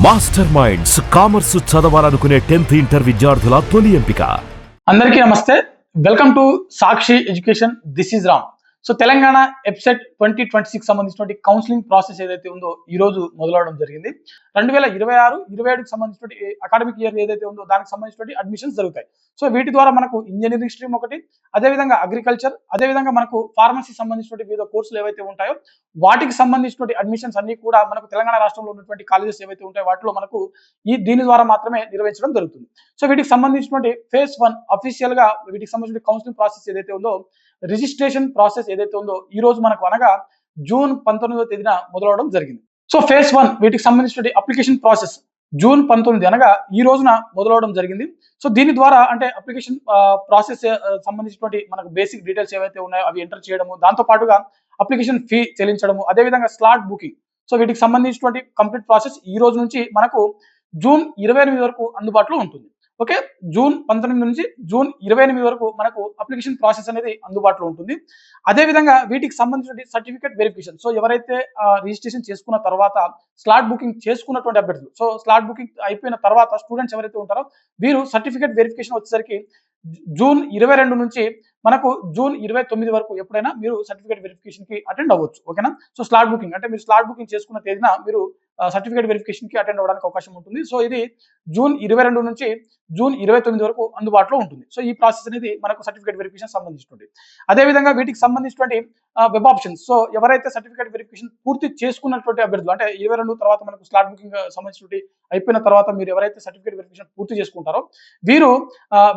Master minds commerce చదవాలనుకునే 10th inter విద్యార్థుల తొలి ఎంపిక. అందరికీ నమస్తే. Welcome to Sakshi education. This is Ram. So Telangana EAPCET 2026 సంబంధించినటువంటి కౌన్సిలింగ్ ప్రాసెస్ ఏదైతే ఉందో ఈ రోజు మొదలవడం జరిగింది. 2026-27కి సంబంధించినటువంటి అకాడమిక్ ఇయర్ ఏదైతే ఉందో దానికి సంబంధించినటువంటి అడ్మిషన్స్ జరుగుతాయి. సో వీటి ద్వారా మనకు ఇంజనీరింగ్ స్ట్రీమ్ ఒకటి, అదేవిధంగా అగ్రికల్చర్, అదేవిధంగా మనకు ఫార్మసీ సంబంధించినటువంటి వివిధ కోర్సులు ఏవైతే ఉంటాయో వాటికి సంబంధించినటువంటి అడ్మిషన్స్ అన్ని కూడా మనకు తెలంగాణ రాష్ట్రంలో ఉన్నటువంటి కాలేజెస్ ఏవైతే ఉంటాయో వాటిలో మనకు దీని ద్వారా మాత్రమే నిర్వహించడం జరుగుతుంది. సో వీటికి సంబంధించినటువంటి ఫేజ్ 1 అఫీషియల్ గా వీటికి సంబంధించిన కౌన్సిలింగ్ ప్రాసెస్ ఏదైతే ఉందో, రిజిస్ట్రేషన్ ప్రాసెస్ ఏదైతే ఉందో ఈ రోజు మనకు అనగా జూన్ 19వ తేదీన మొదలవడం జరిగింది. సో ఫేజ్ 1 వీటికి సంబంధించిన అప్లికేషన్ ప్రాసెస్ జూన్ 19 అనగా ఈ రోజున మొదలవడం జరిగింది. సో దీని ద్వారా అంటే అప్లికేషన్ ప్రాసెస్ సంబంధించినటువంటి మనకు బేసిక్ డీటెయిల్స్ ఏవైతే ఉన్నాయో అవి ఎంటర్ చేయడము, దాంతో పాటుగా అప్లికేషన్ ఫీ చెల్లించడము, అదేవిధంగా స్లాట్ బుకింగ్. సో వీటికి సంబంధించినటువంటి కంప్లీట్ ప్రాసెస్ ఈ రోజు నుంచి మనకు జూన్ 28 వరకు అందుబాటులో ఉంటుంది. ఓకే, జూన్ 19 నుంచి జూన్ 28 వరకు మనకు అప్లికేషన్ ప్రాసెస్ అనేది అందుబాటులో ఉంటుంది. అదేవిధంగా వీటికి సంబంధించిన సర్టిఫికేట్ వెరిఫికేషన్. సో ఎవరైతే రిజిస్ట్రేషన్ చేసుకున్న తర్వాత స్లాట్ బుకింగ్ చేసుకున్నటువంటి అభ్యర్థులు, సో స్లాట్ బుకింగ్ అయిపోయిన తర్వాత స్టూడెంట్స్ ఎవరైతే ఉంటారో వీరు సర్టిఫికేట్ వెరిఫికేషన్ వచ్చేసరికి జూన్ 22 నుంచి మనకు జూన్ 29 వరకు ఎప్పుడైనా మీరు సర్టిఫికేట్ వెరిఫికేషన్ కి అటెండ్ అవ్వచ్చు. ఓకేనా. సో స్లాట్ బుకింగ్ అంటే మీరు స్లాట్ బుకింగ్ చేసుకున్న తేదీన మీరు సర్టిఫికేట్ వెరిఫికేషన్ కి అటెండ్ అవ్వడానికి అవకాశం ఉంటుంది. సో ఇది జూన్ 22 నుంచి జూన్ 29 వరకు అందుబాటులో ఉంటుంది. సో ఈ ప్రాసెస్ అనేది మనకు సర్టిఫికేట్ వెరిఫికేషన్ సంబంధించినటువంటి. అదేవిధంగా వీటికి సంబంధించినటువంటి వెబ్ ఆప్షన్స్. సో ఎవరైతే సర్టిఫికేట్ వెరిఫికేషన్ పూర్తి చేసుకున్నటువంటి అభ్యర్థులు అంటే 22 తర్వాత మనకు స్లాట్ బుకింగ్ సంబంధించినటువంటి అయిపోయిన తర్వాత మీరు ఎవరైతే సర్టిఫికేట్ వెరిఫికేషన్ పూర్తి చేసుకుంటారో వీరు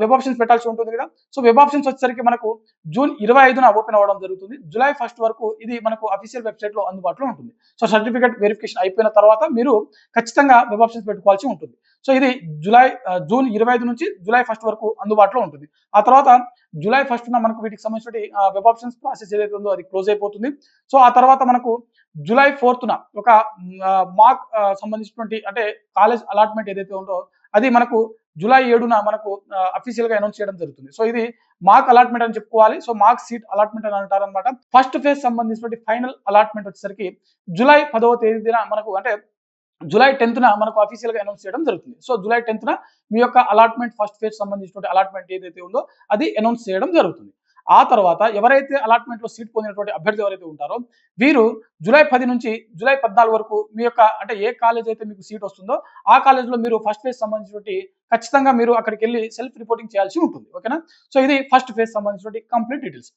వెబ్ ఆప్షన్స్ పెట్టాల్సి ఉంటుంది కదా. సో వెబ్ ఆప్షన్స్ వచ్చేసరికి మనకు జూన్ 25న ఓపెన్ అవ్వడం జరుగుతుంది. జూలై 1 వరకు ఇది మనకు అఫీషియల్ వెబ్సైట్ లో అందుబాటులో ఉంటుంది. సో సర్టిఫికేట్ వెరిఫికేషన్ అయిపోయిన తర్వాత మీరు ఖచ్చితంగా వెబ్ ఆప్షన్స్ పెట్టుకోవాల్సి ఉంటుంది. సో ఇది జూన్ 25 నుంచి జూలై 1 వరకు అందుబాటులో ఉంటుంది. ఆ తర్వాత జూలై 1న మనకు వీటికి సంబంధించిన వెబ్ ఆప్షన్స్ ప్రాసెస్ ఏదైతే ఉందో అది క్లోజ్ అయిపోతుంది. సో ఆ తర్వాత మనకు జూలై 4న ఒక మాక్ సంబంధించినటువంటి అంటే కాలేజ్ అలాట్మెంట్ ఏదైతే ఉందో అది మనకు జూలై 7న మనకు అఫీషియల్ గా అనౌన్స్ చేయడం జరుగుతుంది. సో ఇది మాక్ అలాట్మెంట్ అని చెప్పుకోవాలి. సో మాక్ సీట్ అలాట్మెంట్ అని అంటారు అనమాట. ఫస్ట్ ఫేజ్ సంబంధించిన ఫైనల్ అలాట్మెంట్ వచ్చేసరికి జూలై 10వ తేదీన మనకు అంటే జూలై 10న మనకు అఫీషియల్ గా అనౌన్స్ చేయడం జరుగుతుంది. సో జూలై 10న మీ యొక్క అలాట్మెంట్ ఫస్ట్ ఫేజ్ సంబంధించిన అలాట్మెంట్ ఏదైతే ఉందో అది అనౌన్స్ చేయడం జరుగుతుంది. ఆ తర్వాత ఎవరైతే అలాట్మెంట్ లో సీట్ పొందినటువంటి అభ్యర్థి ఎవరైతే ఉంటారో వీరు జూలై 10 నుంచి జూలై 14 వరకు మీ యొక్క అంటే ఏ కాలేజ్ అయితే మీకు సీట్ వస్తుందో ఆ కాలేజ్ లో మీరు ఫస్ట్ ఫేజ్ సంబంధించినటువంటి ఖచ్చితంగా మీరు అక్కడికి వెళ్ళి సెల్ఫ్ రిపోర్టింగ్ చేయాల్సి ఉంటుంది. ఓకేనా. సో ఇది ఫస్ట్ ఫేజ్ సంబంధించినటువంటి కంప్లీట్ డీటెయిల్స్.